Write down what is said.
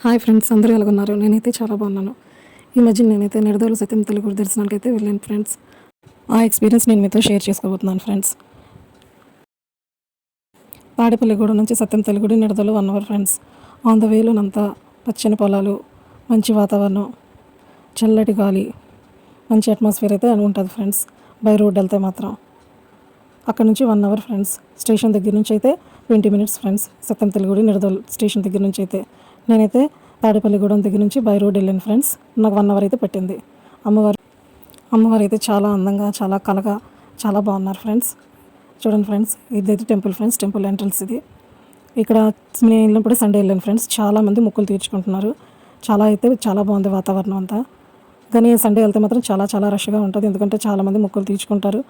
Hi friends, అందరూ ఎలాగున్నారు? నేనైతే చాలా బాగున్నాను. ఈ మధ్య నేనైతే నిడదవోలు సత్యం తల్లి దర్శనానికి అయితే వెళ్ళాను ఫ్రెండ్స్. ఆ ఎక్స్పీరియన్స్ నేను మీతో షేర్ చేసుకోబోతున్నాను ఫ్రెండ్స్. తాడేపల్లిగూడెం నుంచి సత్యం తల్లి గుడి Nidadavolu 1 hour friends. On the వేలోనంతా పచ్చని పొలాలు, మంచి వాతావరణం, చల్లటి గాలి, మంచి అట్మాస్ఫియర్ అయితే ఉంటుంది ఫ్రెండ్స్. బై రోడ్ వెళ్తే మాత్రం అక్కడ నుంచి 1 అవర్ ఫ్రెండ్స్. స్టేషన్ దగ్గర నుంచి అయితే 20 మినిట్స్ ఫ్రెండ్స్. సత్యం తల్లి గుడి నిడదవోలు స్టేషన్ దగ్గర నుంచి అయితే నేనైతే తాడేపల్లిగూడెం దగ్గర నుంచి బై రోడ్ వెళ్ళాను ఫ్రెండ్స్. నాకు 1 అవర్ అయితే పట్టింది. అమ్మవారు అయితే చాలా అందంగా, చాలా కలగా, చాలా బాగున్నారు ఫ్రెండ్స్. చూడండి ఫ్రెండ్స్, ఇదైతే టెంపుల్ ఫ్రెండ్స్. టెంపుల్ ఎంట్రన్స్ ఇది. ఇక్కడ నేను వెళ్ళినప్పుడు సండే వెళ్ళాను ఫ్రెండ్స్. చాలామంది మొక్కులు తీర్చుకుంటున్నారు. చాలా బాగుంది వాతావరణం అంతా. కానీ సండే వెళ్తే మాత్రం చాలా రష్గా ఉంటుంది. ఎందుకంటే చాలామంది మొక్కులు తీర్చుకుంటారు.